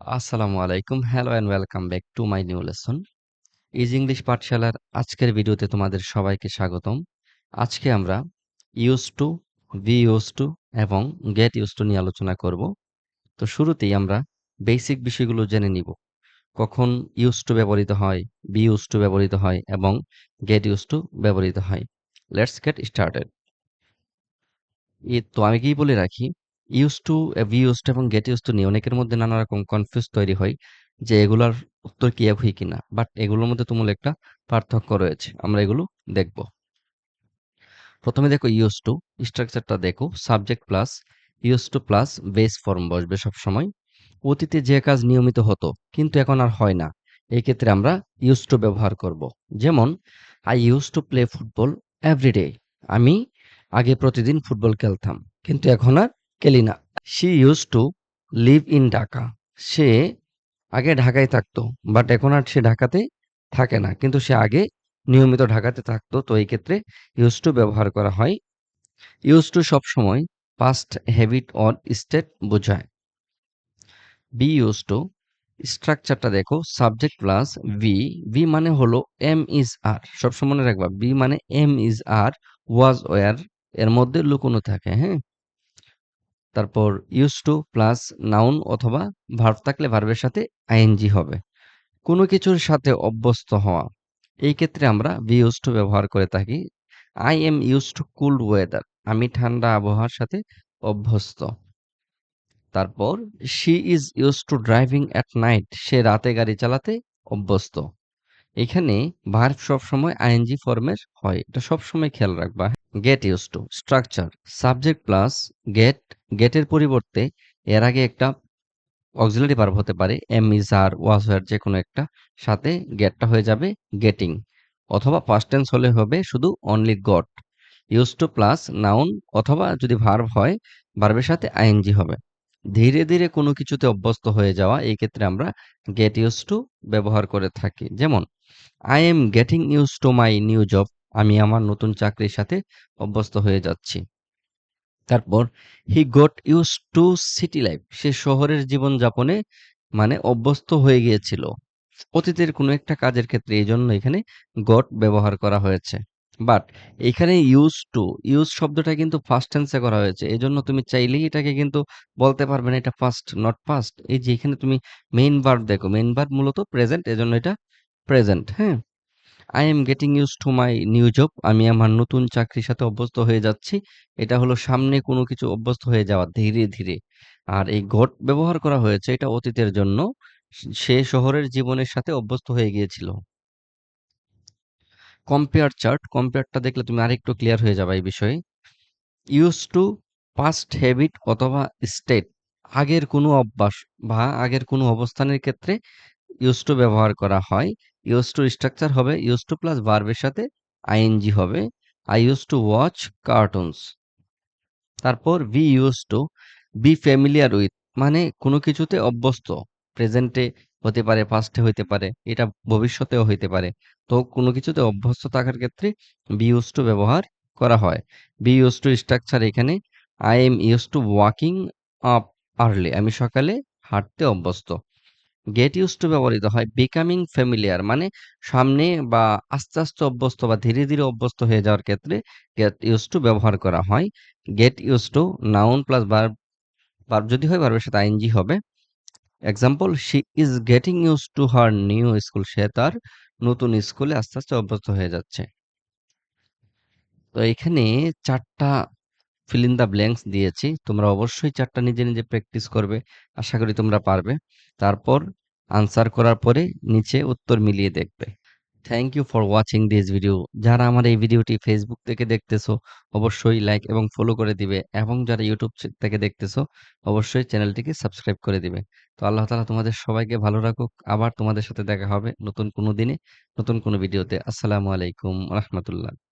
আসসালামু আলাইকুম। Hello and welcome back to my new lesson. Is English পাঠশালার আজকের ভিডিওতে তোমাদের সবাইকে স্বাগতম। আজকে আমরা used to, be use to এবং গেট ইউজ টু নিয়ে আলোচনা করব। তো শুরুতেই আমরা বেসিক বিষয়গুলো জেনে নিব। কখন ইউজ টু ব্যবহৃত হয়, বি ইউজ টু ব্যবহৃত হয় এবং গেট ইউজ টু ব্যবহৃত হয়। Let's get started. তো আমি কি বলে রাখি, use to, be use to এবং গেট ইউজ টু নিয়ে অনেকের মধ্যে নানা রকম কনফিউজ তৈরি হয় যে এগুলার উত্তর কি একই কিনা। বাট এগুলোর মধ্যে তুমুল একটা পার্থক্য রয়েছে, আমরা এগুলো দেখব। প্রথমে দেখো ইউজ টু স্ট্রাকচারটা দেখো, subject plus use to plus base form বসবে সবসময়। অতীতে যে কাজ নিয়মিত হতো কিন্তু এখন আর হয় না, এই ক্ষেত্রে আমরা ইউজ টু ব্যবহার করব। যেমন I use to play football everyday. আমি আগে প্রতিদিন ফুটবল খেলতাম কিন্তু এখন আর খেলি না। She used to live in Dhaka. সে আগে ঢাকায় থাকতো, বাট এখন আর সে ঢাকাতে থাকে না, কিন্তু সে আগে নিয়মিত ঢাকাতে থাকতো। তো এই ক্ষেত্রে ইউজ টু ব্যবহার করা হয়। ইউজ টু সবসময় পাস্ট হ্যাবিট অর স্টেট বোঝায়। বি ইউজ টু স্ট্রাকচারটা দেখো, সাবজেক্ট প্লাস ভি। ভি মানে হলো এম ইজ আর, সবসময় মনে রাখবা বি মানে am is are, was were এর মধ্যে লুকোনো থাকে। হ্যাঁ, তারপর ইউজ টু প্লাস নাউন অথবা ভার্ব থাকলে ভার্বের সাথে আইএনজি হবে। কোনো কিছুর সাথে অভ্যস্ত হওয়া, এই ক্ষেত্রে আমরা বি ইউজ টু ব্যবহার করে থাকি। I am used to cool weather. আমি ঠান্ডা আবহাওয়ার সাথে অভ্যস্ত। তারপর she is used to driving at night. সে রাতে গাড়ি চালাতে অভ্যস্ত। এখানে ভার্ব সবসময় আইএনজি ফর্মের হয়, এটা সবসময় খেয়াল রাখবা। Get use to structure, subject plus get. গেটের পরিবর্তে এর আগে একটা অক্সিলারি ভার্ব হতে পারে, am is are, was were, যে কোনো একটা, সাথে গেটটা হয়ে যাবে গেটিং, অথবা পাস্ট টেন্স হলে হবে শুধু only goat. Used to plus noun অথবা যদি ভার্ব হয় ভার্বের সাথে আইএনজি হবে। ধীরে ধীরে কোনো কিছুতে অভ্যস্ত হয়ে যাওয়া, এই ক্ষেত্রে আমরা গেট ইউজ টু ব্যবহার করে থাকি। যেমন I am getting used to my new job. আমি আমার নতুন চাকরির সাথে অভ্যস্ত হয়ে যাচ্ছি। তারপর he got used to city life. সে শহরের জীবনযাপনে মানে অভ্যস্ত হয়ে গিয়েছিল অতীতের কোনো একটা কাজের ক্ষেত্রে, এই জন্য এখানে গট ব্যবহার করা হয়েছে। বাট এখানে ইউজ টু, ইউজ শব্দটা কিন্তু ফার্স্ট টেন্সে করা হয়েছে, এই জন্য তুমি চাইলেই এটাকে কিন্তু বলতে পারবে না এটা ফার্স্ট নট পাস্ট। এই যে এখানে তুমি মেইন ভার্ব দেখো, মেইন ভার্ব মূলত প্রেজেন্ট, এজন্য এটা প্রেজেন্ট। হ্যাঁ, I am getting used to my new job. আমি আমার নতুন চাকরির সাথে অভ্যস্ত হয়ে যাচ্ছি। এটা হলো সামনে কোনো কিছু অভ্যস্ত হয়ে যাওয়া ধীরে ধীরে। আর এই গট ব্যবহার করা হয়েছে এটা অতীতের জন্য, সে শহরের জীবনের সাথে অভ্যস্ত হয়ে গিয়েছিল। কম্পেয়ার চার্ট, কম্পেয়ারটা দেখলে তুমি আরেকটু ক্লিয়ার হয়ে যাবে এই বিষয়ে। ইউজ টু পাস্ট হ্যাবিট অথবা স্টেট, আগের কোনো অভ্যাস বা আগের কোনো অবস্থানের ক্ষেত্রে ইউজ টু ব্যবহার করা হয়। ইউজ টু স্ট্রাকচার হবে ইউজ টু প্লাস ভার্বের সাথে আইএনজি হবে। I use to watch cartoons. তারপর be use to be familiar with, মানে কোনো কিছুতে অভ্যস্ত। প্রেজেন্টে হতে পারে, পাস্টে হইতে পারে, এটা ভবিষ্যতেও হইতে পারে। তো কোনো কিছুতে অভ্যস্ত থাকার ক্ষেত্রে বি ইউজ টু ব্যবহার করা হয়। বি ইউজ টু স্ট্রাকচার এখানে I am used two walking up early. আমি সকালে হাঁটতে অভ্যস্ত। গেট ইউজ টু ব্যবহৃত হয় বিকামিং ফ্যামিলিয়ার, মানে সামনে বা আস্তে আস্তে অভ্যস্ত বা ধীরে ধীরে অভ্যস্ত হয়ে যাওয়ার ক্ষেত্রে গেট ইউজ টু ব্যবহার করা হয়। Get use to noun plus verb, verb যদি হয় ভার্বের সাথে আইএনজি হবে। Example she is getting used to her new school. সে তার নতুন স্কুলে আস্তে আস্তে অভ্যস্ত হয়ে যাচ্ছে। তো এখানে চারটা ফিল ইন দ্য ব্ল্যাঙ্কস দিয়েছি, তোমরা অবশ্যই চারটা নিজে নিজে প্র্যাকটিস করবে, আশা করি তোমরা পারবে। তারপর আনসার করার পরে নিচে উত্তর মিলিয়ে দেখবে। Thank you for watching this video. যারা আমার এই ভিডিওটি ফেসবুক থেকে দেখতেছো অবশ্যই লাইক এবং ফলো করে দিবে, এবং যারা ইউটিউব থেকে দেখতেছো অবশ্যই চ্যানেলটিকে সাবস্ক্রাইব করে দিবে। তো আল্লাহ তাআলা তোমাদের সবাইকে ভালো রাখুক। আবার তোমাদের সাথে দেখা হবে নতুন কোনো দিনে, নতুন কোনো ভিডিওতে। আসসালামু আলাইকুম রাহমাতুল্লাহ।